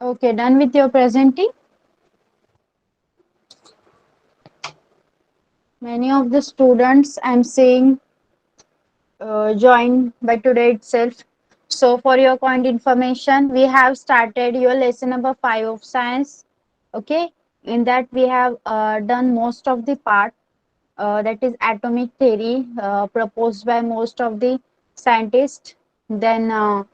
Okay, done with your presenting. Many of the students I'm seeing join by today itself. So, for your point information, we have started your lesson number 5 of science. Okay, in that we have done most of the part that is atomic theory proposed by most of the scientists. Then uh,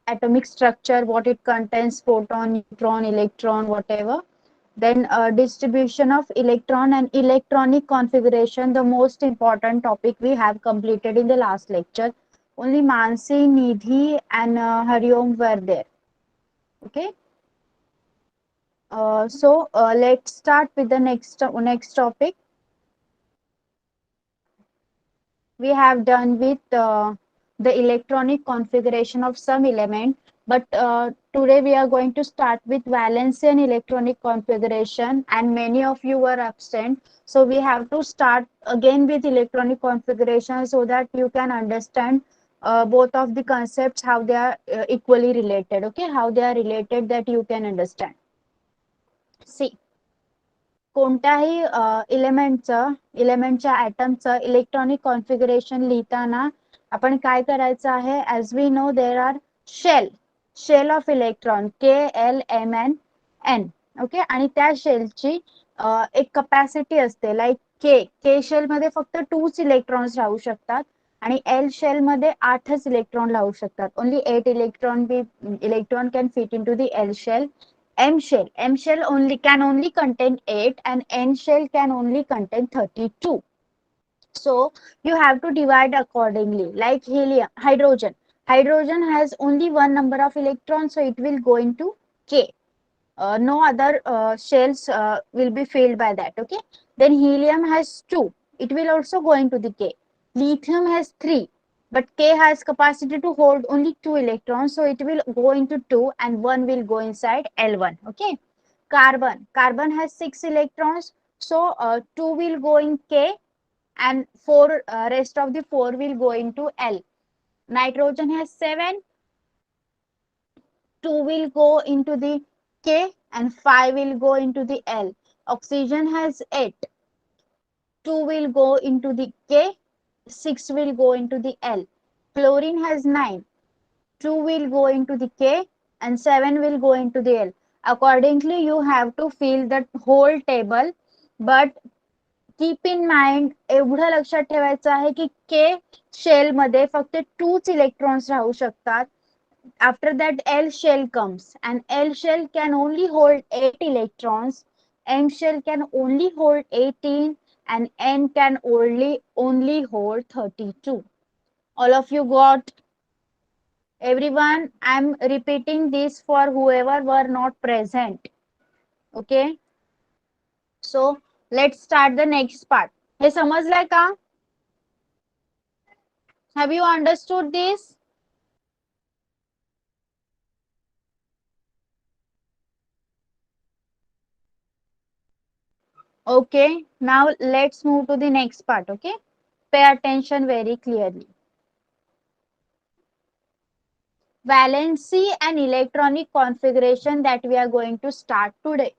atomic structure, what it contains, photon, neutron, electron, whatever. Then distribution of electron and electronic configuration, the most important topic we have completed in the last lecture. Only Mansi, Nidhi and Hariom were there. Okay. Let's start with the next topic. We have done with the electronic configuration of some element, but today we are going to start with valency and electronic configuration, and many of you were absent, so we have to start again with electronic configuration so that you can understand both of the concepts, how they are equally related. Okay, how they are related, that you can understand. See, कोणत्याही इलेमेंटच्या ॲटमचं electronic configuration लिहिताना आपण काय करायचं आहे, as we know there are shell of electron KLMNN. Okay, आणि त्या शेलची एक capacity असते, लाईक के शेल मध्ये फक्त 2च इलेक्ट्रॉन्स राहू शकतात आणि एल शेल मध्ये 8च इलेक्ट्रॉन राहू शकतात. Only 8 electron can fit into the L shell. M shell only can only contain 8 and N shell can only contain 32. So you have to divide accordingly. Like helium, hydrogen has only one number of electrons, so it will go into K. No other shells will be filled by that. Okay, then helium has 2, it will also go into the K. Lithium has 3, but K has capacity to hold only 2 electrons, so it will go into 2 and 1 will go inside L1. Okay, carbon has 6 electrons, so 2 will go in K and 4 rest of the 4 will go into L. Nitrogen has 7, 2 will go into the K and 5 will go into the L. Oxygen has 8, 2 will go into the K, 6 will go into the L. Chlorine has 9, 2 will go into the K and 7 will go into the L. Accordingly, you have to fill the whole table, but keep in mind, एवढं लक्षात ठेवायचं आहे की के shell मध्ये फक्त 2च electrons राहू शकतात. After that L shell comes and L shell can only hold 8 electrons, M shell can only hold 18 and N can only hold 32. All of you got? Everyone, I'm repeating this for whoever were not present. Okay, so let's start the next part. हे समजलंय का? Have you understood this? Okay, now let's move to the next part. Okay, pay attention very clearly. Valency and electronic configuration that we are going to start today.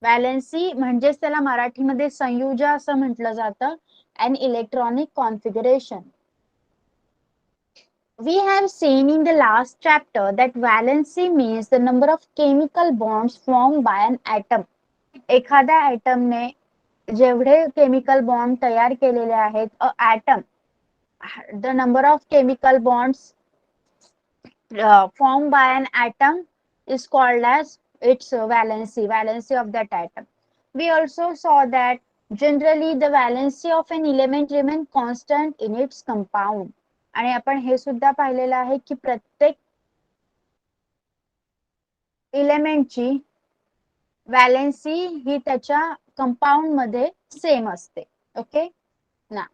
Valency म्हणजेच त्याला मराठीमध्ये संयुज असं म्हटलं जातं, and electronic configuration. We have seen in the last chapter that valency means the number of chemical bonds formed by an atom. एखाद्या ॲटमने जेवढे chemical bond तयार केलेले आहेत, अ atom, the number of chemical bonds formed by an atom is called as its valency of that atom. We also saw that generally the valency of an element remain constant in its compound. आणि आपण हे सुद्धा पाहिलेलं आहे की प्रत्येक एलिमेंटची valency ही त्याच्या compound मध्ये same असते. ओके, ना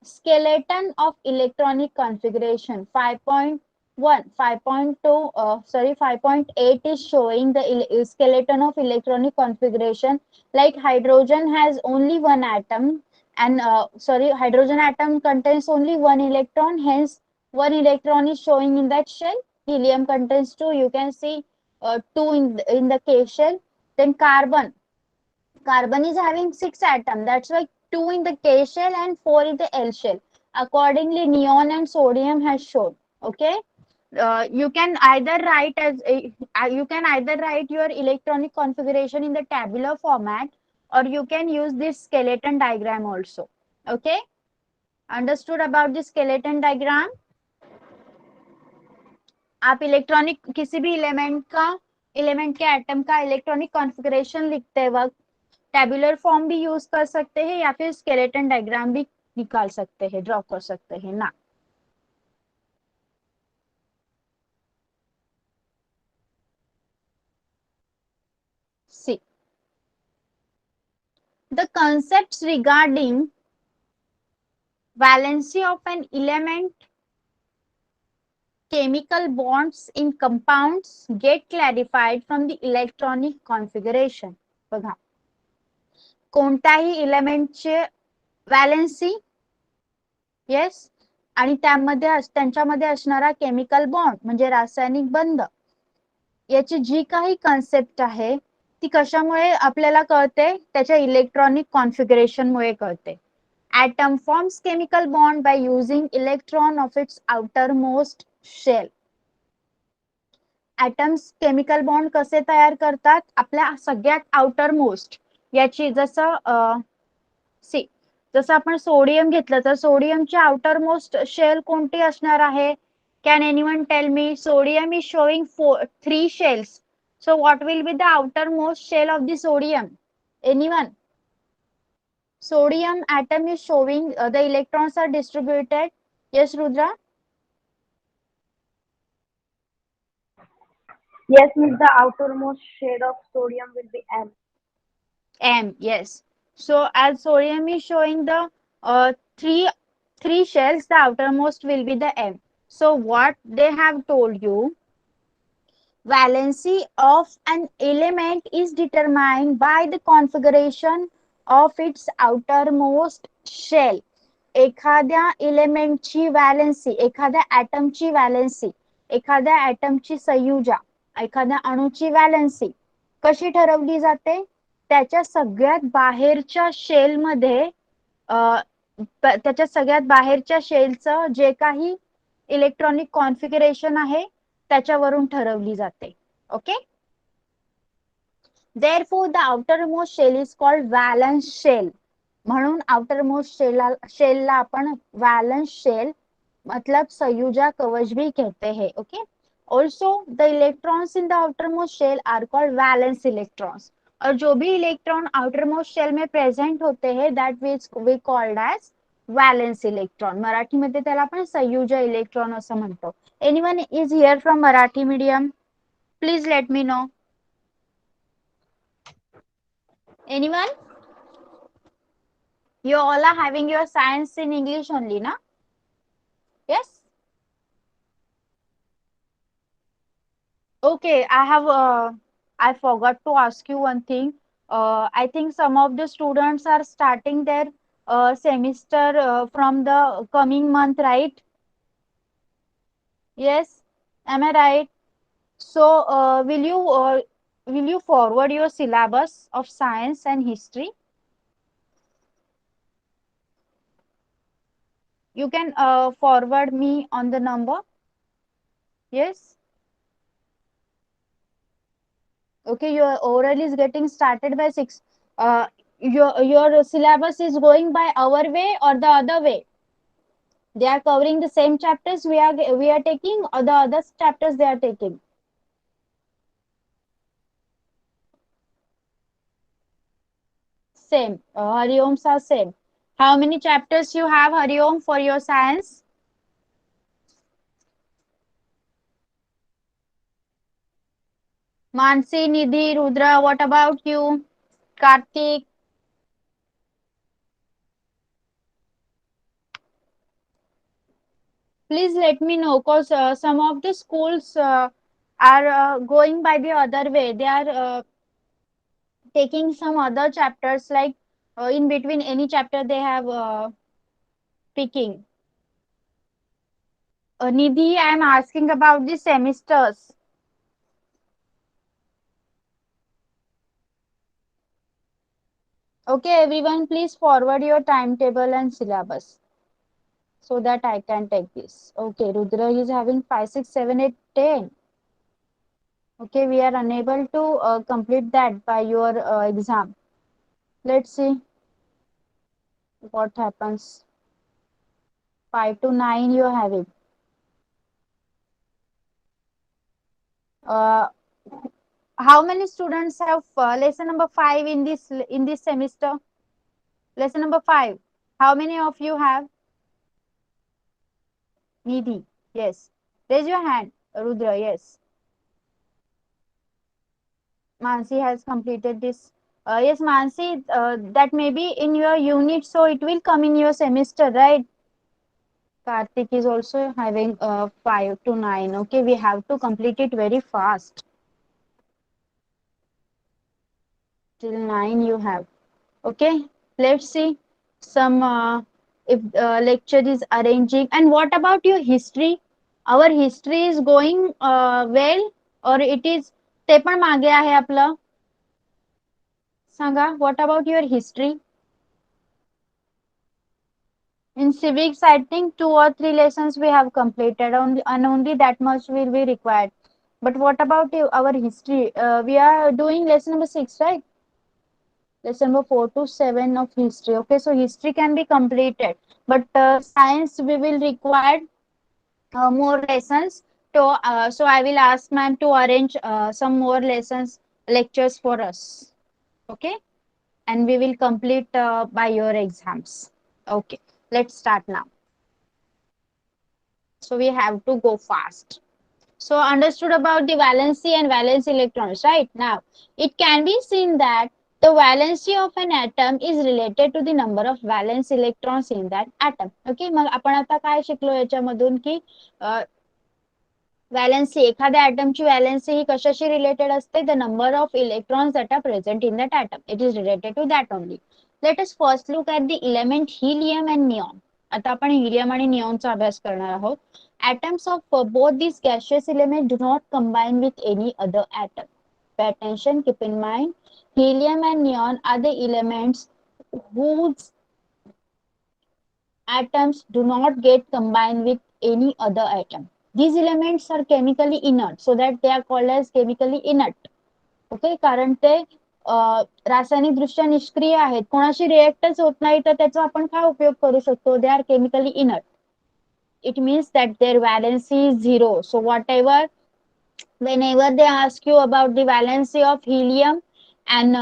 skeleton of electronic configuration 5.8 is showing the skeleton of electronic configuration. Like hydrogen has only one atom and hydrogen atom contains only one electron, hence one electron is showing in that shell. Helium contains 2. You can see 2 in the K shell. Then carbon is having 6 atoms. That's why 2 in the K shell and 4 in the L shell. Accordingly, neon and sodium has shown. Okay. You can either write your electronic configuration in the tabular format, or you can use this skeleton diagram also. Okay. Understood about the skeleton diagram? आप electronic किसी भी element के atom का electronic configuration लिखते वक्त tabular form भी use कर सकते हैं या फिर स्केलेटन डायग्राम भी निकाल सकते हैं, ड्रॉ कर सकते हैं ना. See, the concepts regarding valency of an element, chemical bonds in compounds get clarified from the electronic configuration. बघा, कोणत्याही एलिमेंटचे व्हॅलेन्सी, येस, आणि त्यांच्यामध्ये असणारा केमिकल बॉन्ड म्हणजे रासायनिक बंध, याची जी काही कन्सेप्ट आहे ती कशामुळे आपल्याला कळते, त्याच्या इलेक्ट्रॉनिक कॉन्फिगरेशन मुळे कळते. Atom forms chemical bond by using electron of its outermost shell. atoms chemical bond कसे तयार करतात, आपल्या सगळ्यात आउटर मोस्ट याची, जसं आपण सोडियम घेतलं तर सोडियमची आउटर मोस्ट शेल कोणती असणार आहे? Can anyone tell me? Sodium is showing 3 shells. So what will be the outermost shell of the sodium? Anyone? Sodium atom is showing the electrons are distributed. Yes, Rudra? Yes, Miss, the outermost shade of sodium will be M. M, yes. So as sodium is showing the uh, three three shells, the outermost will be the M. So what they have told you, valency of an element is determined by the configuration of its outermost shell. एखाद्या एलिमेंटची valency, एखाद्या ॲटमची valency, एखाद्या ॲटमची संयुजा, एखाद्या अणूची valency कशी ठरवली जाते? त्याच्या सगळ्यात बाहेरच्या शेलमध्ये, त्याच्या सगळ्यात बाहेरच्या शेलचं जे काही इलेक्ट्रॉनिक कॉन्फिगरेशन आहे त्याच्यावरून ठरवली जाते. Okay. Therefore the outermost shell is called valence shell. म्हणून outermost शेलला आपण valence shell मतलब संयुजा कवच भी कहते हैं. Okay. Also the electrons in the outermost shell are called valence electrons. और जो भी इलेक्ट्रॉन outermost shell में प्रेझेंट होते हैं that we called as valence electron. मराठीमध्ये त्याला आपण संयुजा इलेक्ट्रॉन असं म्हणतो. Anyone is here from Marathi medium? Please let me know. Anyone? You all are having your science in English only, na? Yes? Okay, I forgot to ask you one thing. I think some of the students are starting their semester from the coming month, right? Yes? Am I right? So, will you forward your syllabus of science and history? You can forward me on the number. Yes? Okay, your oral is getting started by 6. Your syllabus is going by our way or the other way? They are covering the same chapters we are taking, or the other chapters they are taking? Same. Harioms are same. How many chapters you have, Hariom, for your science? Mansi, Nidhi, Rudra, what about you? Karthik? Please let me know, because some of the schools are going by the other way. They are taking some other chapters, like in between any chapter they have picking. Nidhi, I am asking about the semesters. Okay, everyone, please forward your timetable and syllabus so that I can take this. Okay, Rudra is having 5, 6, 7, 8, 10. Okay, we are unable to complete that by your exam. Let's see what happens. 5 to 9 you are having. Uh, how many students have lesson number 5 in this semester? Lesson number 5. How many of you have? Nidhi. Yes. Raise your hand. Rudra. Yes. Mansi has completed this. Yes, Mansi, that may be in your unit, so it will come in your semester, right? Karthik is also having 5 to 9. Okay, we have to complete it very fast. Till 9 you have. Okay, let's see some if lecture is arranging. And what about your history? Our history is going well or it is ते पण मागे आहे आपलं सांगा. What about your history? In civics, I think 2 or 3 lessons we have completed only, and only that much will be required. But what about our history? We are doing lesson number 6, right? Lesson number 4 to 7 of history. Okay, so history can be completed, but science we will require more lessons. So I will ask ma'am to arrange some more lessons, lectures for us. Okay, and we will complete by your exams. Okay, let's start now. So we have to go fast. So understood about the valency and valence electrons, right? Now, it can be seen that the valency of an atom is related to the number of valence electrons in that atom. Okay, मग आपण आता काय शिकलो याच्यामधून की valency एखाद्या ॲटमची valency ही कशाशी रिलेटेड असते the number of electrons that are present in that atom it is related to that only let us first look at the element helium and neon आता आपण हिलियम आणि निऑनचा अभ्यास करणार आहोत atoms of both these gaseous elements do not combine with any other atom pay attention keep in mind helium and neon are the elements whose atoms do not get combined with any other atom. These elements are chemically inert, so that they are called as chemically inert. Okay, कारण ते रासायनिक दृष्ट्या निष्क्रिय आहेत कोणाशी रिएक्टच होत नाही तर त्याचा आपण काय उपयोग करू शकतो they are chemically inert it means that their valency is zero so whatever whenever they ask you about the valency of helium and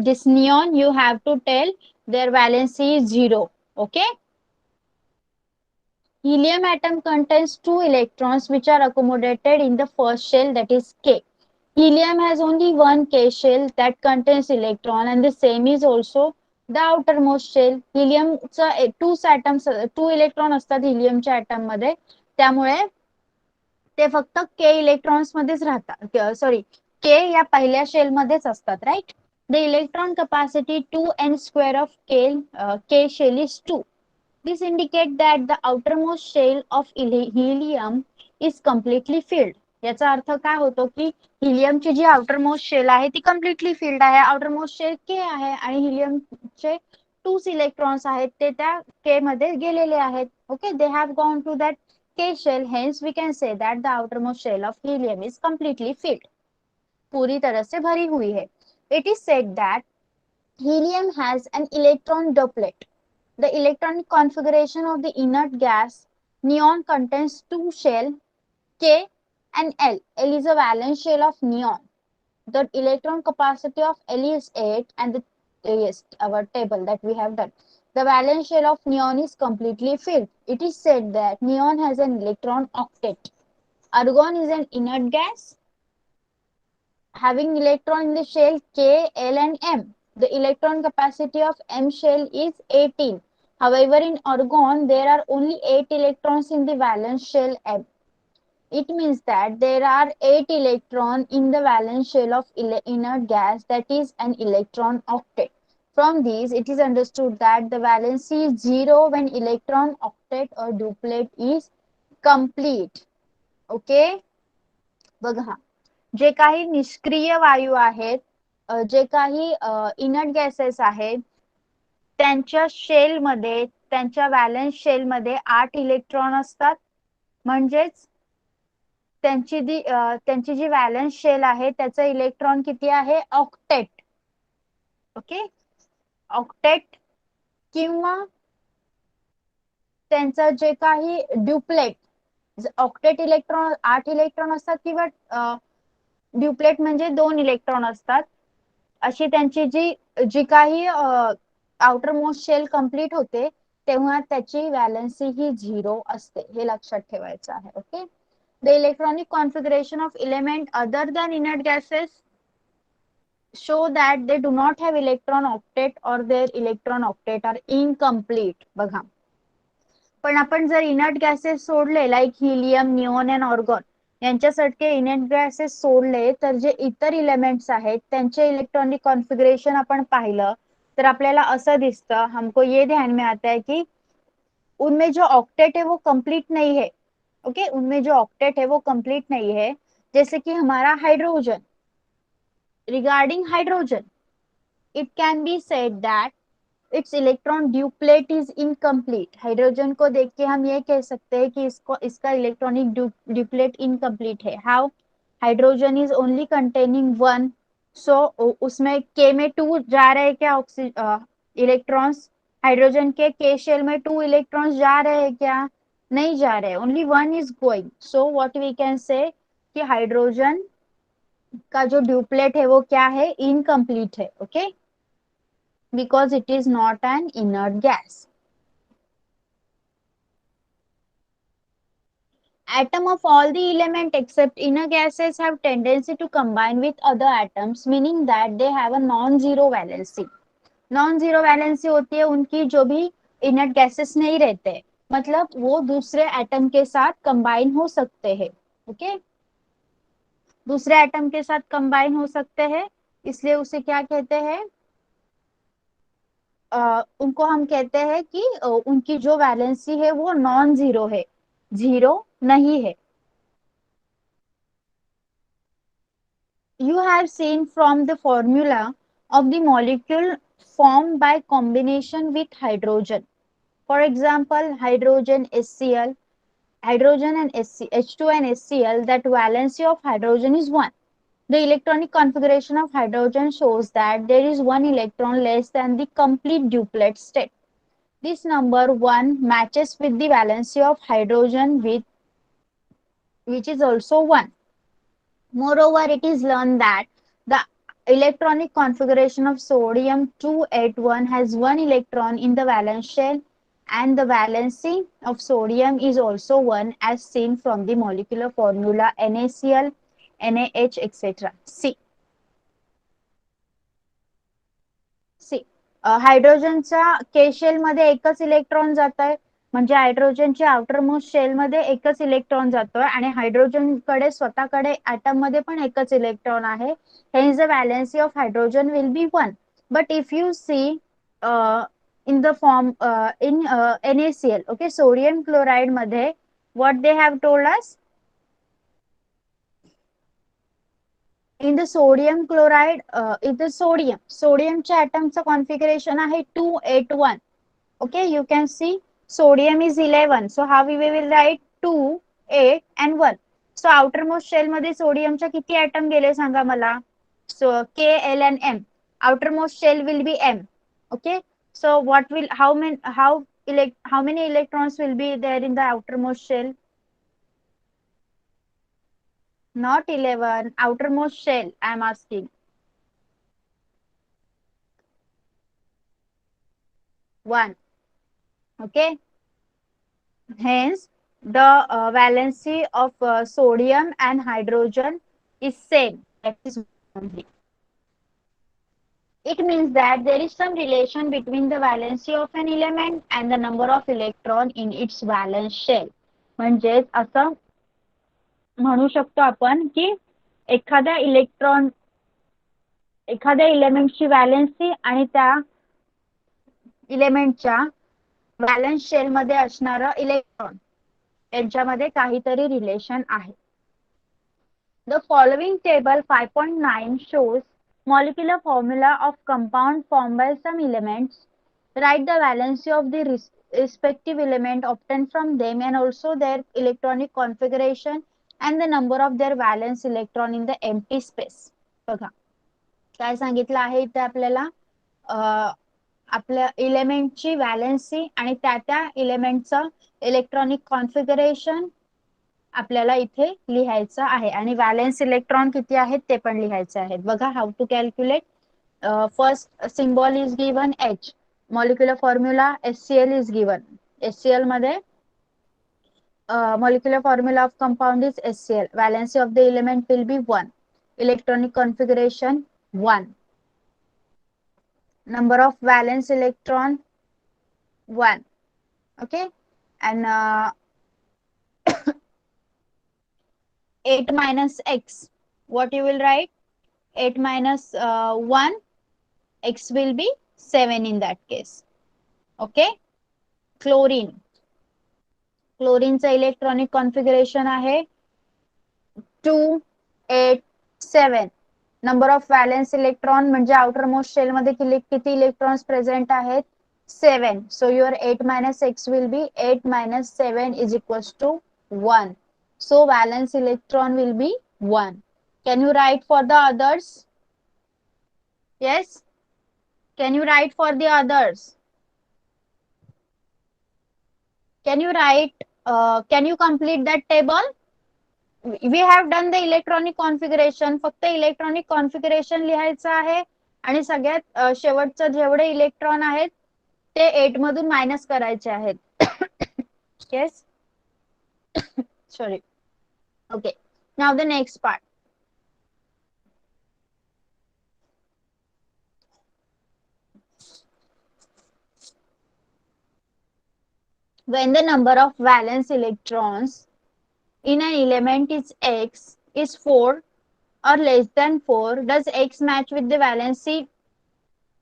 this neon you have to tell their valency is zero okay. Helium atom contains 2 electrons which are accommodated in the first shell that is K. Helium has only one K shell that contains electron and the same is also the outermost shell. Heliumचा 2 electron असतात heliumच्या atom मध्ये त्यामुळे ते फक्त K electrons मध्येच राहतात sorry K या पहिल्या shell मध्येच असतात right. The electron capacity 2n square of K shell is 2. This indicates that the outermost shell of helium is completely filled. याचा अर्थ काय होतो की हिलियमची जी आउटरमोस्ट शेल आहे ती कम्प्लिटली फिल्ड आहे आउटरमोस्ट शेल के आहे आणि हिलियमचे 2 इलेक्ट्रॉन्स आहेत ते त्या के मध्ये गेलेले आहेत okay they have gone to that K shell hence we can say that the outermost shell of helium is completely filled पूरी तरह से भरी हुई है. It is said that helium has an electron doublet. The electronic configuration of the inert gas neon contains 2 shells K and L. L is a valence shell of neon. The electron capacity of L is 8 and the yes our table that we have done. The valence shell of neon is completely filled. It is said that neon has an electron octet. Argon is an inert gas having electron in the shell K, L and M. The electron capacity of M shell is 18. However, in argon, there are only 8 electrons in the valence shell M. It means that there are 8 electrons in the valence shell of inert gas that is an electron octet. From these, it is understood that the valency is 0 when electron octet or duplet is complete. Okay, बघा जे काही निष्क्रिय वायू आहेत, जे काही inert gases आहेत, त्यांच्या शेलमध्ये, त्यांच्या valence शेलमध्ये 8 electron असतात. म्हणजेच त्यांची जी व्हॅलेन्स शेल आहे त्याचा इलेक्ट्रॉन किती आहे, ऑक्टेट. Okay, octet. किंवा त्यांचं जे काही ड्युप्लेट, ऑक्टेट इलेक्ट्रॉन 8 इलेक्ट्रॉन असतात किंवा ड्युप्लेट म्हणजे 2 इलेक्ट्रॉन असतात. अशी त्यांची जी काही आउटर मोस्ट शेल कंप्लीट होते तेव्हा त्याची व्हॅलेन्सी ही 0 असते, हे लक्षात ठेवायचं आहे. Okay, the electronic configuration of element other than inert gases show that they do not have electron octet or their electron octet are incomplete. बघा, पण आपण जर इनर्ट गॅसेस सोडले like helium, neon and argon यांच्यासारखे inert gases सोडले तर जे इतर elements आहेत त्यांचे इलेक्ट्रॉनिक कॉन्फिगरेशन आपण पाहिलं तर आपल्याला असं दिसतं, हमको ये ध्यान में आता है कि उनमें जो ऑक्टेट है वो कंप्लीट नहीं है. ओके, उनमें जो ऑक्टेट है वो कंप्लीट नहीं है. जैसे कि हमारा hydrogen, regarding hydrogen it can be said that its electron duplet is incomplete. Hydrogen को देख के हम ये कह सकते हैं कि इसका इलेक्ट्रॉनिक ड्यूप्लेट इनकम्प्लीट है. How, hydrogen is only containing 1, सो उसमें के में 2 जा रहे हैं क्या इलेक्ट्रॉन्स. हाइड्रोजन के के शेल में 2 इलेक्ट्रॉन्स जा रहे हैं क्या, नहीं जा रहे, only 1 is going. So what we can say कि हाइड्रोजन का जो ड्यूप्लेट है वो क्या है, इनकम्प्लीट है. Okay, because it is not an inert gas. Atom of all the element except inner gases have tendency to combine with other atoms, meaning that they have a non-zero valency. Non-zero valency होती है उनकी जो भी inert gases नहीं रहते, मतलब वो दूसरे एटम के साथ कंबाइन हो सकते हैं. ओके, दूसरे एटम के साथ कंबाइन हो सकते हैं, इसलिए उसे क्या कहते हैं, उनको हम कहते हैं कि उनकी जो वैलेंसी है वो नॉन जीरो है, जीरो नहीं है. You have seen from the formula of the molecule formed by combination with hydrogen. For example, hydrogen HCl, hydrogen and H2 and HCl, that valency of hydrogen is 1. The electronic configuration of hydrogen shows that there is 1 electron less than the complete duplet state. This number 1 matches with the valency of hydrogen which is also 1. Moreover, it is learned that the electronic configuration of sodium 281 has 1 electron in the valence shell and the valency of sodium is also 1 as seen from the molecular formula NaCl, NaH, etc. C. हायड्रोजनच्या के shell मध्ये एकच electron जात आहे, म्हणजे हायड्रोजनच्या outer most shell मध्ये एकच electron जातोय आणि हायड्रोजन कडे स्वतःकडे ऍटम मध्ये पण एकच इलेक्ट्रॉन आहे. Hence the valency of hydrogen will be 1. But if you see in the form in NaCl, okay, sodium chloride मध्ये what they have told us, in the sodium chloride, in the sodiumच्या atoms configuration आहे 281. okay, you can see sodium is 11, so how we will write 2, 8 and 1. so outermost shell मध्ये सोडियमच्या किती atom गेले सांगा मला, so K, L and M. outermost shell will be M. okay, so what will how many electrons will be there in the outermost shell, not 11, outermost shell I am asking. 1. okay, hence the valency of sodium and hydrogen is same, that is only. It means that there is some relation between the valency of an element and the number of electron in its valence shell. म्हणजेच असं म्हणू शकतो आपण की एखाद्या इलेमेंटची valency आणि त्या इलेमेंटच्या valence shell मध्ये असणारा इलेक्ट्रॉन यांच्यामध्ये काहीतरी रिलेशन आहे. The following table 5.9 shows molecular formula of compound formed by some elements. Write the valency of the respective element obtained from them and also their electronic configuration and the number of their valence electron in the empty space. बघा काय सांगितलं आहे इथे आपल्याला आपल्या इलेमेंटची valency आणि त्या इलेमेंटचं electronic configuration आपल्याला इथे लिहायचं आहे आणि व्हॅलेन्स इलेक्ट्रॉन किती आहेत ते पण लिहायचे आहेत. बघा how to calculate. First symbol is given H. Molecular formula HCl is given. HCl मध्ये molecular formula of compound is HCl. Valency of the element will be 1. Electronic configuration 1. Number of valence electron 1. Okay, and 8 minus x, what you will write? 8 minus 1, x will be 7 in that case. Okay, chlorine. क्लोरीनचं electronic configuration आहे 2 8 7. Number of valence electron म्हणजे outermost shell मध्ये किती electrons present आहेत? 7. So your 8 minus x will be 8 minus 7 is equals to 1. So valence electron will be 1. Can you write for the others? Yes, can you write for the others? Can you write, can you complete that table? We have done the electronic configuration. फक्त electronic configuration लिहायचं आहे आणि सगळ्यात शेवटचं जेवढे electron आहेत ते 8 मधून मायनस करायचे आहेत. Yes, sorry. Okay, now the next part. When the number of valence electrons in an element is x is 4 or less than 4, does x match with the valency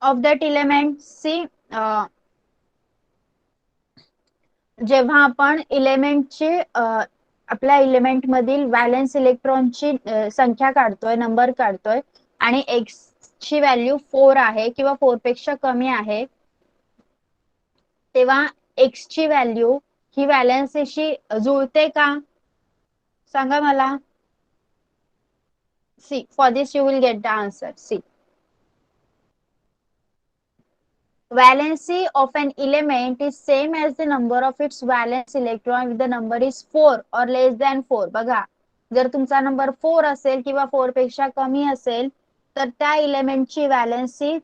of that element? See, जेव्हा आपण इलेमेंटची आपल्या element मधील valence इलेक्ट्रॉनची संख्या काढतोय, number काढतोय आणि x ची व्हॅल्यू 4 आहे किंवा 4 पेक्षा कमी आहे, तेव्हा x ची व्हॅल्यू ही व्हॅलेन्सीशी जुळते का? सांगा मला. See, for this you will get the answer. See, valency of an element is same as the number of its valence electron if the number is 4 or less than 4. बघा, जर तुमचा number 4 असेल किंवा 4 पेक्षा कमी असेल तर त्या इलेमेंटची व्हॅलेन्सी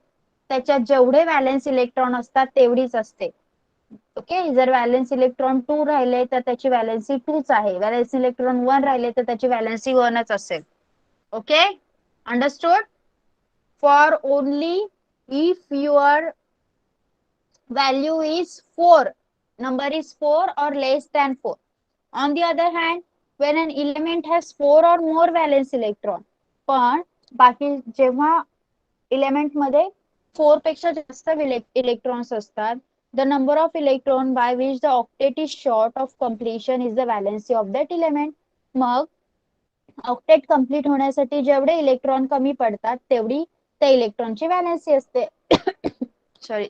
त्याच्यात जेवढे व्हॅलेन्स इलेक्ट्रॉन असतात तेवढीच असते. ओके, जर व्हॅलेन्स इलेक्ट्रॉन 2 राहिले तर त्याची व्हॅलेन्सी 2च आहे. व्हॅलेन्स इलेक्ट्रॉन 1 राहिले तर त्याची व्हॅलेन्सी 1च असेल. Okay, understood? For only if your value is 4, number is 4 or less than 4. On the other hand, when an element has 4 or more valence electron, पण बाकी जेव्हा एलिमेंट मध्ये 4 पेक्षा जास्त इलेक्ट्रॉन्स असतात, the number of electron by which the octet is short of completion is the valency of that element. Mug octet complete होण्यासाठी जेवढे electron कमी पडतात तेवढी त्या इलेक्ट्रॉनची व्हॅलेन्सी असते. सॉरी,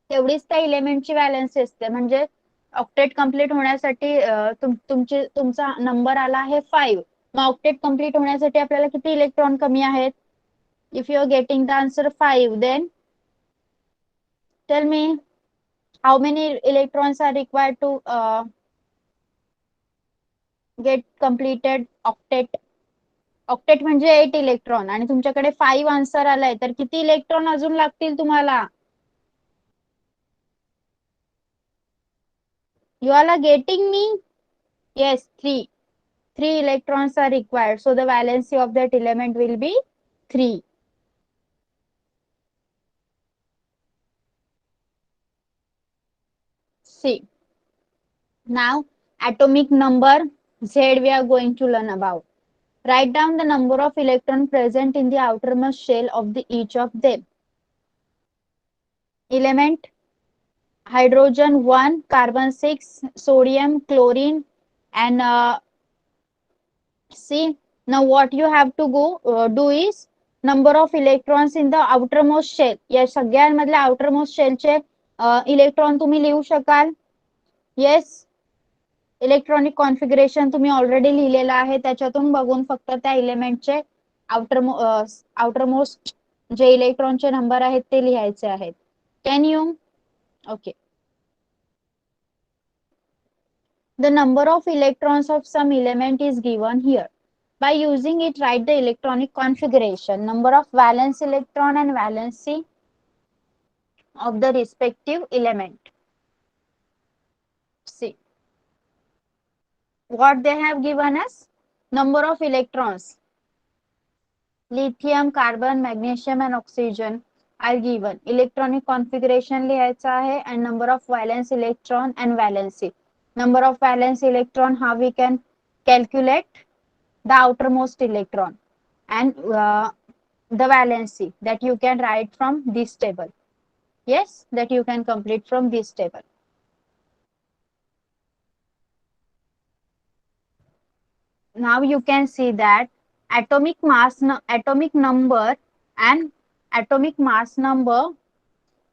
तेवढीच त्या इलेमेंटची व्हॅलेन्सी असते. म्हणजे ऑक्टेट कंप्लीट होण्यासाठी तुमचा नंबर आला आहे 5, मग ऑक्टेट कंप्लीट होण्यासाठी आपल्याला किती इलेक्ट्रॉन कमी आहेत? If you are getting the answer 5, then tell me how many electrons are required to get completed octet. Octet म्हणजे 8 इलेक्ट्रॉन आणि तुमच्याकडे 5 आन्सर आलाय, तर किती इलेक्ट्रॉन अजून लागतील तुम्हाला? You all are getting me? Yes, 3. 3 electrons are required. So the valency of that element will be 3. See, now atomic number Z we are going to learn about. Write down the number of electrons present in the outermost shell of each of them. Element hydrogen 1, carbon 6, sodium, chlorine, and see, now what you have to go do is number of electrons in the outermost shell. या सगळ्यांमधल्या outermost shell चे electron तुम्ही लिहू शकाल. Yes, electronic configuration तुम्ही already लिहिलेलं आहे, त्याच्यातून बघून फक्त त्या इलेमेंटचे आउटरमोस्ट जे इलेक्ट्रॉनचे नंबर आहेत ते लिहायचे आहेत. Can you? Okay. The number of electrons of some element is given here. By using it, write the electronic configuration, number of valence electron and valency of the respective element. See what they have given us. Number of electrons, lithium, carbon, magnesium and oxygen are given. Electronic configuration लिहायचा आहे and number of valence electron and valency. Number of valence electron, how we can calculate the outermost electron, and the valency that you can write from this table. Yes, that you can complete from this table. Now you can see that atomic number and atomic mass number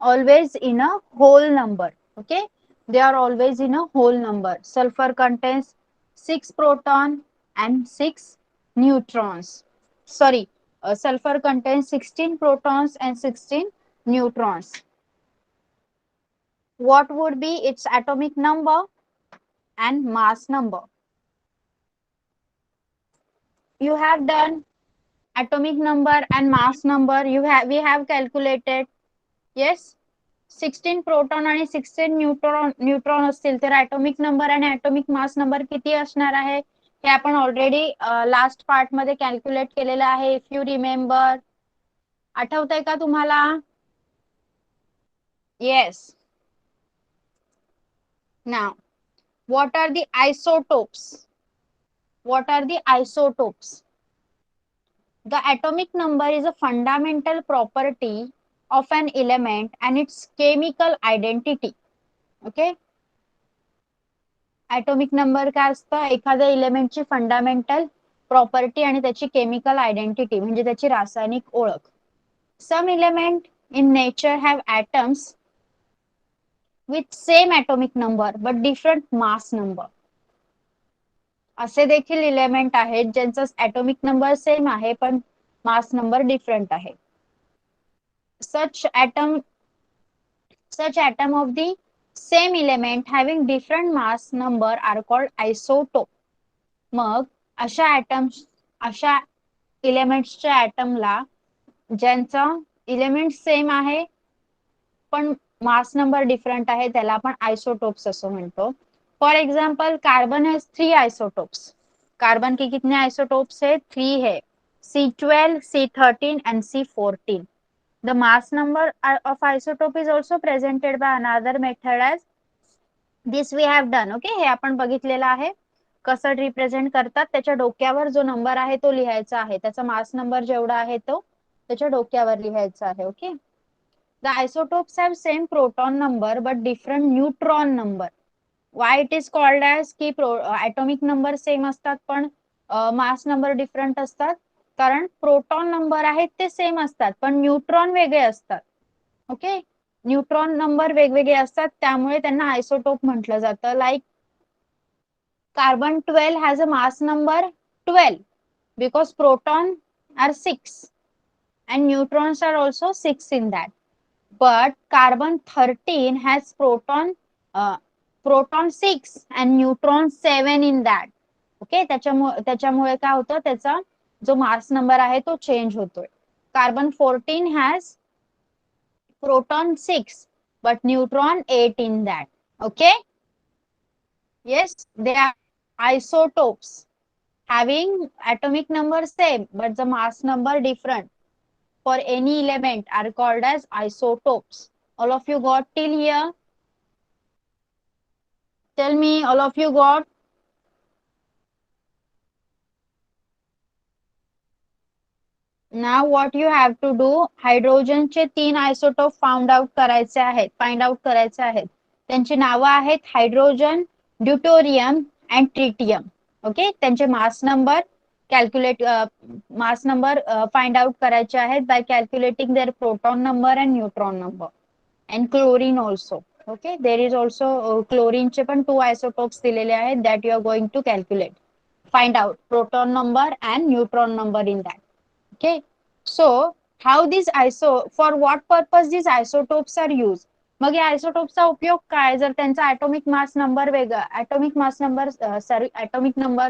always in a whole number. Okay, they are always in a whole number. Sulfur contains 6 proton and 6 neutrons. Sorry, sulfur contains 16 protons and 16 neutrons. What would be its atomic number and mass number? You have done atomic number and mass number. We have calculated. Yes, 16 proton आणि 16 neutron असतील तर atomic number आणि atomic mass number किती असणार आहे हे आपण already last part मध्ये calculate केलेलं आहे. इफ यू रिमेंबर, आठवतंय का तुम्हाला? Yes. Now what are the isotopes? What are the isotopes? The atomic number is a fundamental property of an element and its chemical identity. Okay, atomic number काय असतं? एखाद्या इलेमेंटची fundamental property आणि त्याची chemical identity म्हणजे त्याची रासायनिक ओळख. Some element in nature have atoms with same atomic number but different mass number. असे देखील इलेमेंट आहेत ज्यांचा ॲटॉमिक नंबर सेम आहे पण मास नंबर डिफरंट आहे. Such atom of the same element having different mass number are called isotope. मग अशा इलेमेंट्सच्या ॲटमला ज्यांचा element same आहे पण मास नंबर डिफरंट आहे त्याला आपण आइसोटोप्स असं म्हणतो. For example, carbon has 3 isotopes. Carbon के कितने आइसोटोप्स है? 3 है, C12, C13 and C14. The mass number of isotope is also presented by another method as this we have done. Okay, हे आपण बघितलेलं आहे कसं रिप्रेझेंट करतात. त्याच्या डोक्यावर जो नंबर आहे तो लिहायचा आहे, त्याचा मास नंबर जेवढा आहे तो त्याच्या डोक्यावर लिहायचा आहे. Okay, the isotopes have same proton number but different neutron number. Why it is called as की atomic number सेम असतात पण मास नंबर डिफरंट असतात? कारण प्रोटॉन नंबर आहेत ते सेम असतात पण न्यूट्रॉन वेगळे असतात. ओके, न्यूट्रॉन नंबर वेगवेगळे असतात त्यामुळे त्यांना आइसोटोप म्हटलं जातं. Like carbon 12 has a mass number 12 because proton are 6 and neutrons are also 6 in that. But carbon 13 has proton 6 and neutron 7 in that. Okay, त्याच्यामुळे काय होतं, त्याचा जो मास नंबर आहे तो चेंज होतोय. Carbon 14 has proton 6 but neutron 8 in that. Okay, yes, they are isotopes having atomic number same but the mass number different for any element are called as isotopes. All of you got till here? Tell me, all of you got? Now what you have to do, हायड्रोजनचे 3 isotope find out करायचे आहेत. त्यांची नावं आहेत hydrogen, deuterium and tritium. Okay, त्यांचे mass number calculate mass number find out करायचे आहेत by calculating their proton number and neutron number and chlorine also. Okay, there is also क्लोरीनचे पण 2 आयसोटोप्स दिलेले आहेत that you are going to calculate. Find out proton number and neutron number in that. Okay, so how these for what purpose these isotopes are used? मग या आयसोटोपचा उपयोग काय? जर त्यांचा atomic mass number वेगळा, atomic number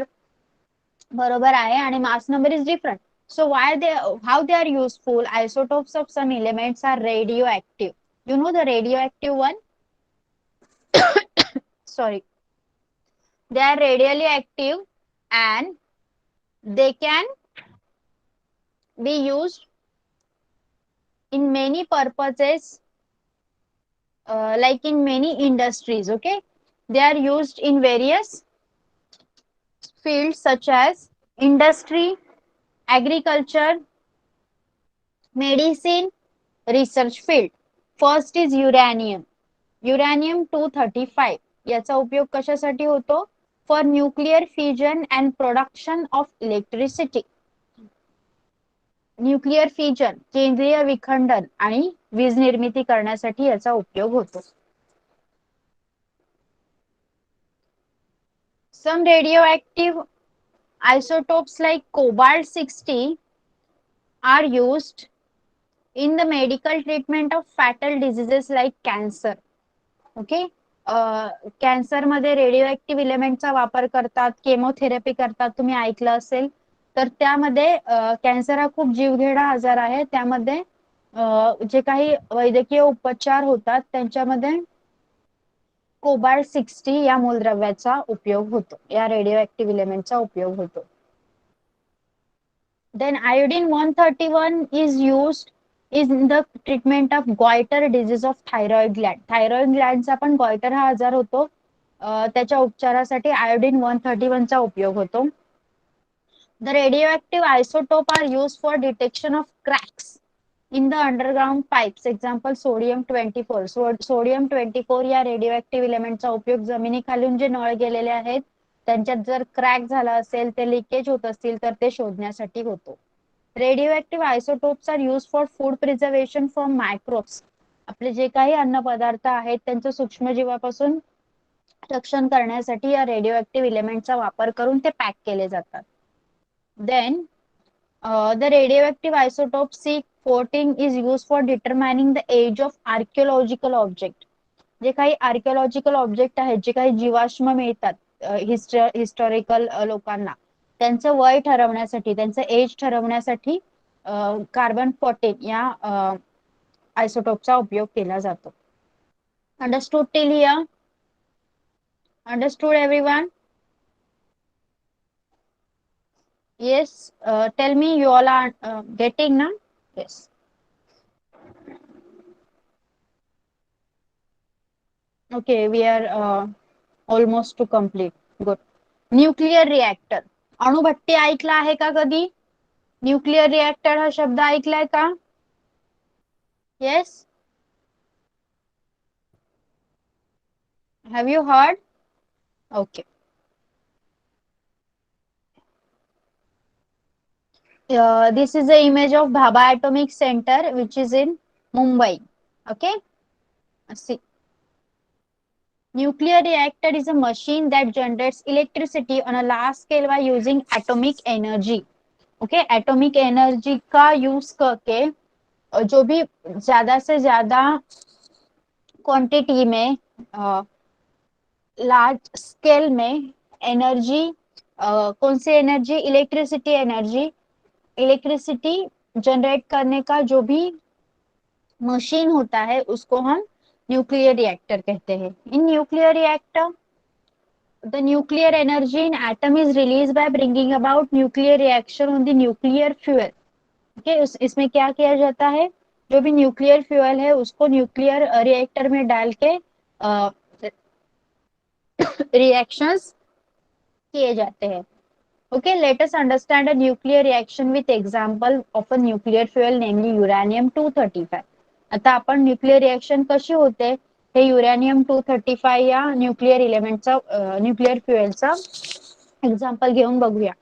बरोबर आहे आणि mass number is different, so how they are useful? Isotopes of some elements are radioactive. You know the radioactive one? Sorry, they are radially active and they can be used in many purposes, like in many industries. Okay, they are used in various fields such as industry, agriculture, medicine, research field. First is uranium 235. याचा उपयोग कशासाठी होतो? For nuclear fusion and production of electricity. Nuclear fusion, केंद्रीय विखंडन आणि वीज निर्मिती करण्यासाठी याचा उपयोग होतो. Some radioactive isotopes like cobalt-60 are used in the medical treatment of fatal diseases like cancer. Okay, cancer मध्ये रेडिओ इलेमेंटचा वापर करतात, केमोथेरपी करतात, तुम्ही ऐकलं असेल. तर त्यामध्ये कॅन्सर हा खूप जीवघेणा आजार आहे. त्यामध्ये जे काही वैद्यकीय उपचार होतात त्यांच्यामध्ये कोबाल्ट-60 या मूलद्रव्याचा उपयोग होतो, या रेडिओ इलेमेंटचा उपयोग होतो. Then iodine 131 is used in the treatment of goiter disease of thyroid gland. Thyroid ग्लँडचा पण goiter हा आजार होतो, त्याच्या उपचारासाठी iodine 131 चा उपयोग होतो. The radioactive isotope are used for detection of cracks in the underground pipes. Example sodium 24. Sodium 24 या रेडिओ इलेमेंटचा उपयोग जमिनीखालून जे नळ गेलेले आहेत त्यांच्यात जर क्रॅक झाला असेल, ते लिकेज होत असतील तर ते शोधण्यासाठी होतो. Radio isotopes are use for food preservation from microbes. आपले जे काही अन्न पदार्थ आहेत त्यांचं सूक्ष्मजीवापासून रक्षण करण्यासाठी या रेडिओ इलेमेंटचा वापर करून ते पॅक केले जातात. Then the radioactive isotope C14 is used for determining the age of archaeological object. जे काही आर्किओलॉजिकल ऑब्जेक्ट आहेत, जे काही जीवाश्म मिळतात हिस्टॉरिकल लोकांना, त्यांचं वय ठरवण्यासाठी, त्यांचं एज ठरवण्यासाठी कार्बन 14 या आयसोटोपचा उपयोग केला जातो. Understood till here? Understood everyone? Yes, tell me you all are getting na? Yes. Okay, we are almost to complete. Good. Nuclear reactor. अणुभट्टी ऐकला आहे का कधी? न्यूक्लिअर रिएक्टर हा शब्द ऐकलाय का? Yes. Have you heard? Okay. This is the image of Bhabha Atomic Center, which is in Mumbai. Okay. See. Nuclear reactor is a machine that generates electricity on a large scale by using atomic energy. Okay, atomic energy का use करके जो भी ज्यादा से ज्यादा quantity में large scale में energy, कौन सी एनर्जी? इलेक्ट्रिसिटी जनरेट करने का जो भी मशीन होता है उसको हम न्यूक्लियर रिएक्टर कहते हैं. In nuclear reactor the nuclear energy in atom is released by bringing about nuclear reaction on the nuclear fuel. Okay, इसमें क्या किया जाता है? जो भी न्यूक्लियर फ्यूल है उसको न्यूक्लियर रिएक्टर में डाल के रिएक्शंस किए जाते हैं. Okay, let us understand a nuclear reaction with example of a nuclear fuel, namely uranium 235. आता आपण न्यूक्लियर रिएक्शन कशी होते हे युरेनियम 235 या न्यूक्लिअर इलेमेंटचा न्यूक्लिअर फ्युएलचा एक्झाम्पल घेऊन बघूया.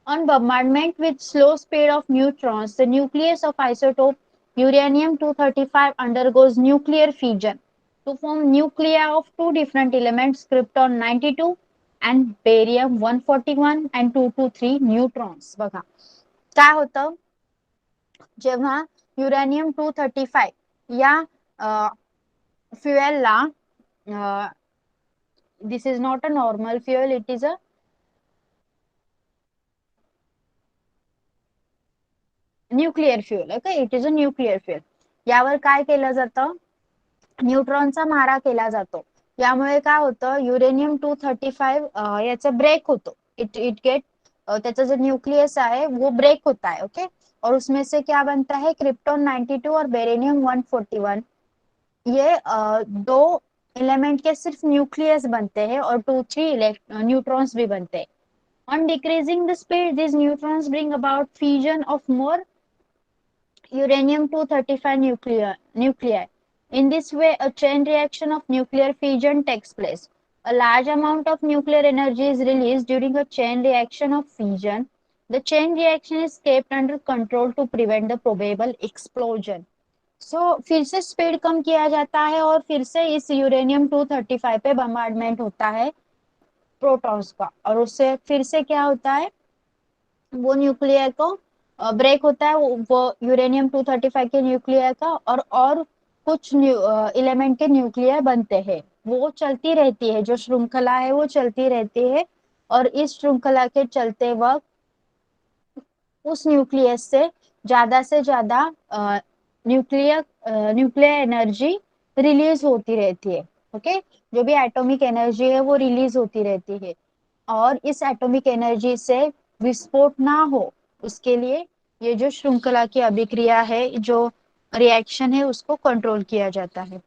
On bombardment with slow speed of neutrons, the nucleus of isotope uranium-235 undergoes nuclear fission to form nuclei of two different elements, krypton-92 and barium-141 and 223 neutrons. बघा काय होतं जेव्हा uranium 235 या फ्युएलला this is not a normal fuel, it is a nuclear fuel. Okay, it is a nuclear fuel. यावर काय केलं जातं, न्यूट्रॉनचा मारा केला जातो. यामुळे काय होतं, युरेनियम 235 याचा ब्रेक होतो. इट इट गेट त्याचा जो न्यूक्लियस है वो ब्रेक होता है. ओके, और उसमें से क्या बनता है, क्रिप्टॉन 92 और बेरेनियम 141. ये दो एलिमेंट के सिर्फ न्यूक्लियस बनते हैं और 2-3 न्यूट्रॉन्स भी बनते हैं. On decreasing the speed, these neutrons bring about fusion of more uranium-235 nuclei. In this way, a chain reaction of nuclear fission takes place. A large amount of nuclear energy is released during a chain reaction of fission. The chain reaction is kept under control to prevent the probable explosion. So, फिर से speed कम किया जाता है और फिर से इस uranium 235 पे बम्बार्डमेंट होता है प्रोटॉन्स का, और उससे फिर से क्या होता है, वो न्यूक्लियर को ब्रेक होता है, वो यूरेनियम 235 के न्यूक्लियर का और कुछ एलिमेंट के न्यूक्लियर बनते हैं. वो चलती रहती है, जो श्रृंखला है वो चलती रहती है, और इस श्रृंखला के चलते वक्त उस न्यूक्लियस से ज्यादा न्यूक्लियर एनर्जी रिलीज होती रहती है. ओके, जो भी एटॉमिक एनर्जी है वो रिलीज होती रहती है, और इस एटॉमिक एनर्जी से विस्फोट ना हो उसके लिए ये जो श्रृंखला की अभिक्रिया है, जो रिएक्शन है, उसको कंट्रोल किया जाता है.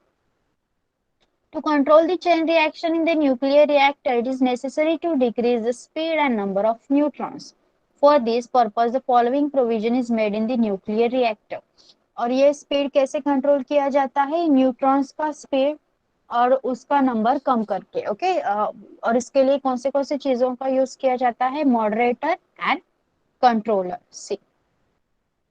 To control the chain reaction in the nuclear reactor, it is necessary to decrease the speed and number of neutrons. For this purpose, the following provision is made in the nuclear reactor. और ये speed कैसे control किया जाता है, neutrons का speed और उसका number कम करके. ओके, और इसके लिए कौन से चीजों का यूज किया जाता है, moderator and controller. See,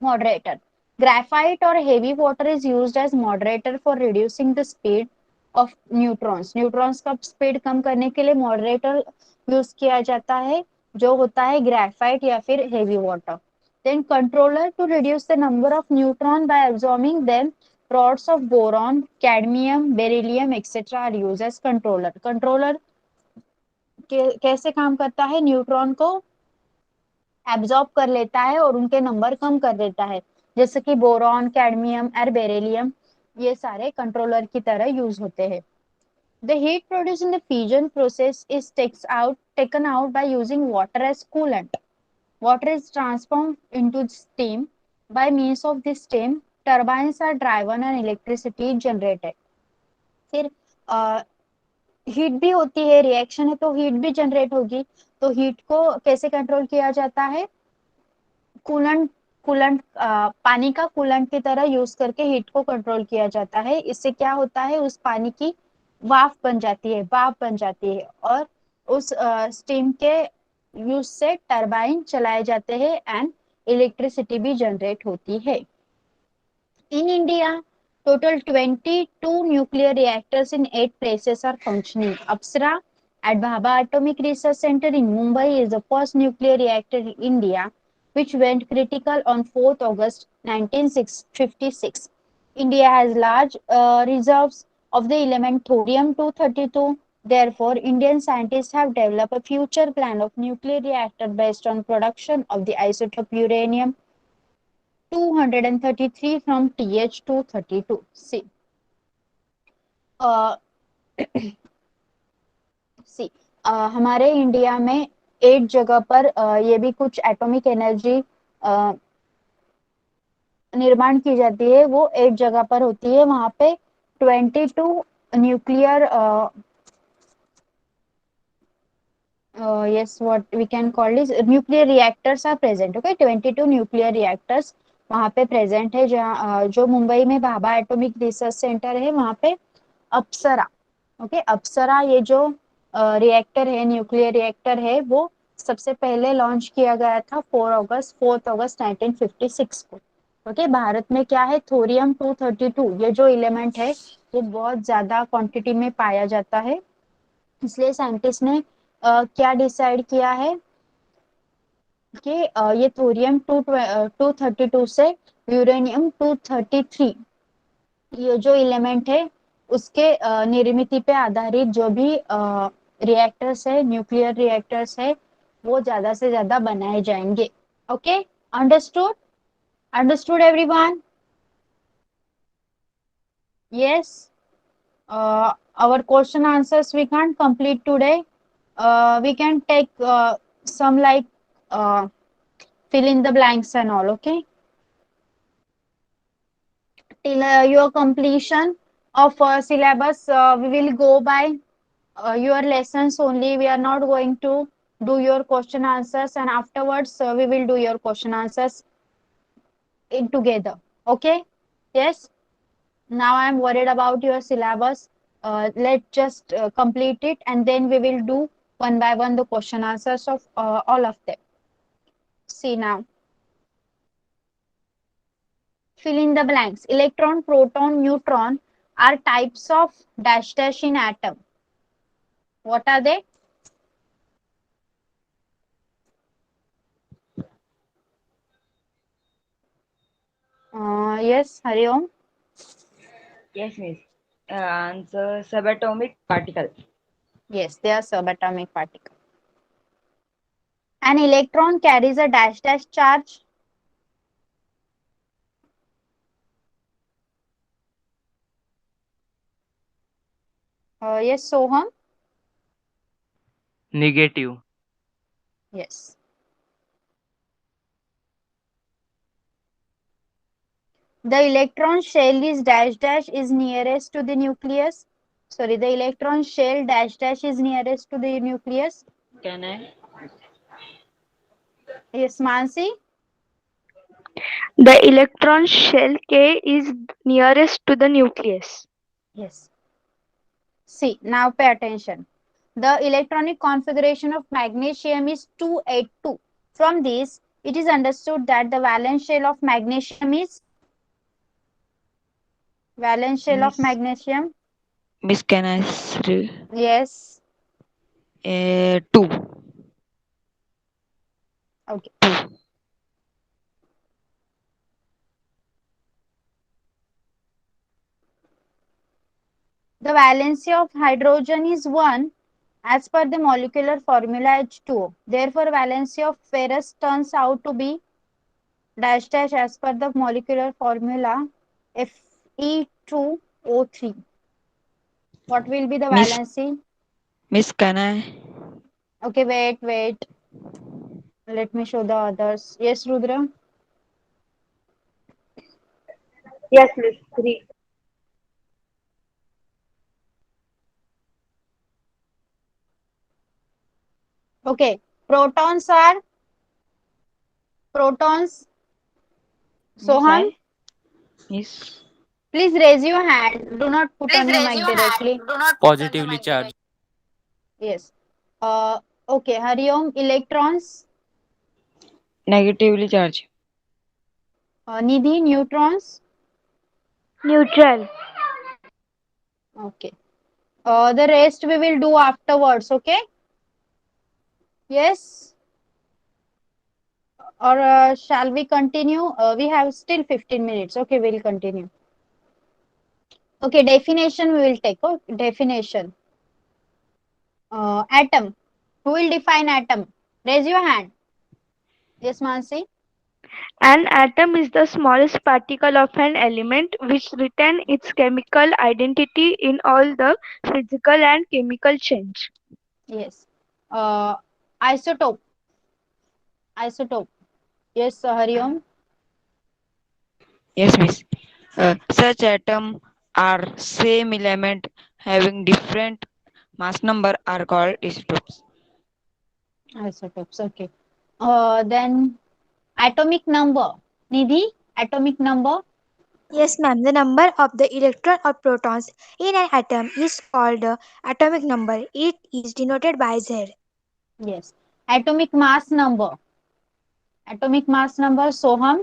moderator. Graphite or heavy water is used as moderator for reducing the speed of neutrons. Neutrons का स्पीड कम करने के लिए moderator यूज किया जाता है, जो होता है graphite या फिर heavy water. Then controller to reduce the number of neutron by absorbing them. Rods of boron, cadmium, beryllium, etc. are used as controller. Controller कैसे काम करता है, न्यूट्रॉन को एब्जॉर्ब कर लेता है और उनके नंबर कम कर देता है, जैसे कि बोरॉन, कैडमियम और बेरिलियम, ये सारे कंट्रोलर की तरह यूज होते हैं. The heat produced in the fission process is taken out by using water as coolant. Water is transformed into steam. By means of this steam, turbines are driven and electricity is generated. फिर heat भी होती है, reaction है तो heat भी generate होगी. तो heat को कैसे कंट्रोल किया जाता है, कूलेंट कूलेंट पानी का कूलेंट की तरह यूज करके हीट को कंट्रोल किया जाता है. इससे क्या होता है, उस पानी की वाफ बन जाती है और उस स्टीम के यूज से टरबाइन चलाए जाते हैं एंड इलेक्ट्रिसिटी भी जनरेट होती है. In India, total 22 nuclear reactors in 8 places are functioning. Apsara at Bhabha Atomic Research Center in Mumbai is the first nuclear reactor in India, which went critical on 4th August 1956. India has large reserves of the element thorium-232. Therefore, Indian scientists have developed a future plan of nuclear reactor based on production of the isotope uranium 233 from TH232. See, सी हमारे India में 8 जगह पर ये भी कुछ atomic energy निर्माण की जाती है, वो 8 जगह पर होती है. वहां पे 22 nuclear yes, what we can call is nuclear reactors are present. Okay, 22 nuclear reactors वहां पे प्रेजेंट है, जहाँ जो मुंबई में भाभा एटॉमिक रिसर्च सेंटर है वहां पे अप्सरा. ओके, अप्सरा ये जो रिएक्टर है, न्यूक्लियर रिएक्टर है, वो सबसे पहले लॉन्च किया गया था 4 अगस्त 1956 को. ओके, भारत में क्या है, थोरियम 232 ये जो एलिमेंट है वो बहुत ज्यादा क्वांटिटी में पाया जाता है. इसलिए साइंटिस्ट ने क्या डिसाइड किया है कि ये थोरियम 232 से यूरेनियम 233 ये जो एलिमेंट है उसके निर्मिति पे आधारित जो भी रिएक्टर्स है, न्यूक्लियर रिएक्टर्स है, वो ज्यादा से ज्यादा बनाए जाएंगे. Okay, understood? Understood everyone? Yes. Our question answers we can't complete today. We can take some like uh, fill in the blanks and all. Okay, till your completion of syllabus we will go by your lessons only. We are not going to do your question answers, and afterwards we will do your question answers in together. Okay, yes. Now I am worried about your syllabus. Let's just complete it, and then we will do one by one the question answers of all of them. See now, fill in the blanks. Electron, proton, neutron are types of dash dash in atom. What are they? Yes, Hari Om. Yes, miss. Answer subatomic particle. Yes, they are subatomic particles. An electron carries a dash dash charge. Yes, Soham. Negative. Yes. The electron shell is dash dash is nearest to the nucleus. Sorry, the electron shell dash dash is nearest to the nucleus. Can I? Yes, Mansi. The electron shell K is nearest to the nucleus. Yes. See, now pay attention. The electronic configuration of magnesium is 282. From this, it is understood that the valence shell of magnesium is valence shell of Miss, magnesium. miss, can I? Yes. Two. Okay. The valency of hydrogen is 1 as per the molecular formula H2O. Therefore, valency of ferrous turns out to be dash dash as per the molecular formula Fe2O3. What will be the Miss, valency? miss, can I? Okay, wait. Let me show the others. Yes, Rudra. Yes, miss. 3. Okay, protons are protons. Miss, Soham, I? Miss. please raise your hand. Do not put Please on your raise mic your hand. directly. Do not positively charged. Yes. Okay, Hariom, electrons. Negatively charged. Nidhi, neutrons. Neutral. Okay. The rest we will do afterwards. Okay. Yes. Or shall we continue? We have still 15 minutes. Okay, we'll continue. Okay, definition we will take. Oh, definition. Atom. Who will define atom? Raise your hand. Yes, Mansi. An atom is the smallest particle of an element which retain its chemical identity in all the physical and chemical change. Yes. Uh, Isotope. Isotope. Yes, Hariom. Yes, miss. Such atom are same element having different mass number are called isotopes. Isotopes. Okay. Then atomic number. Nidhi, atomic number. Yes, ma'am. The number of the electron or protons in an atom is called the atomic number. It is denoted by Z. Yes. Atomic mass number. Atomic mass number, Soham.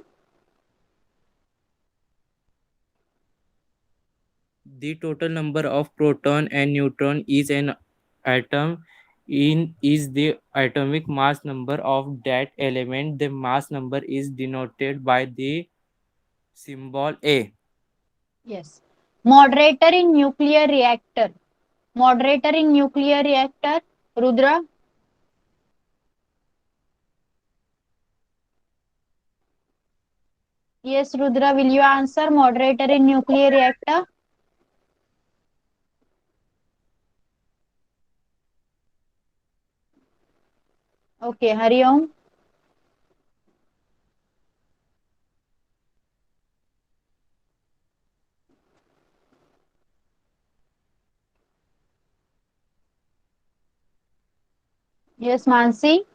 The total number of proton and neutron is an atom in is the atomic mass number of that element. The mass number is denoted by the symbol A. Yes. Moderator in nuclear reactor. Moderator in nuclear reactor, Rudra. Yes, Rudra, will you answer moderator in nuclear reactor? Okay, Hari Om. Yes, Mansi.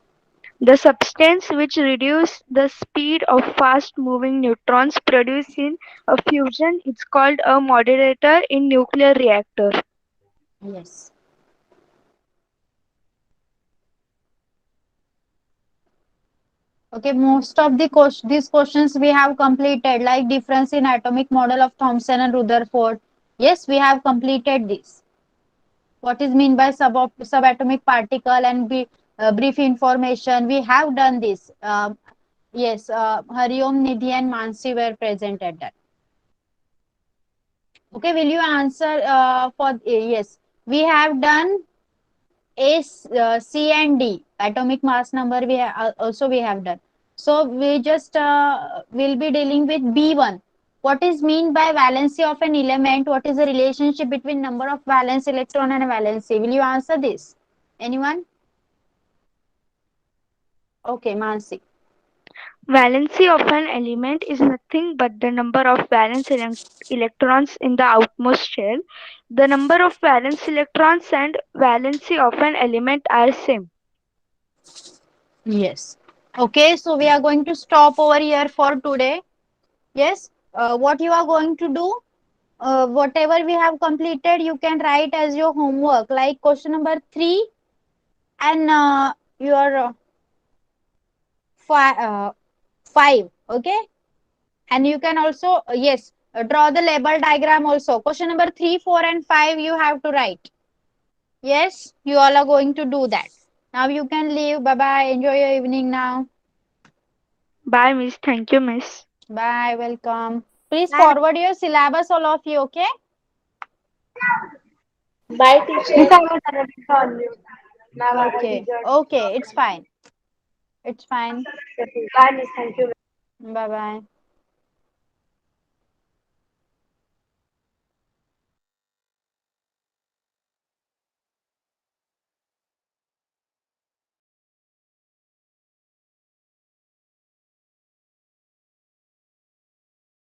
The substance which reduces the speed of fast moving neutrons produced in a fusion is called a moderator in nuclear reactor. Yes. Okay, most of these questions we have completed, like difference in atomic model of Thomson and Rutherford. Yes, we have completed this. What is mean by subatomic particle and brief information? We have done this. Yes, Hariom, Nidhi, and Mansi were present at that. Okay, will you answer yes? We have done C and D, atomic mass number. Also we have done. So we just will be dealing with B1. What is mean by valency of an element? What is the relationship between number of valence electron and valency? Will you answer this? Anyone? Okay, Mansi. Valency of an element is nothing but the number of electrons in the outmost shell. The number of valence electrons and valency of an element are same. Yes. Okay, so we are going to stop over here for today. Yes. What you are going to do? Whatever we have completed, you can write as your homework, like question number 3 and your 5. Okay, and you can also yes, draw the label diagram also. Question number 3, 4, and 5 you have to write. Yes, you all are going to do that. Now you can leave. Bye bye. Enjoy your evening now. Bye, miss. Thank you, miss. Bye. Welcome. Please Bye. forward your syllabus, all of you. Okay. Bye, teacher. Miss, I was unable to unmute. Ma'am, I was Okay. injured. Okay. It's fine. It's fine. Bye, miss. Thank you. Bye bye.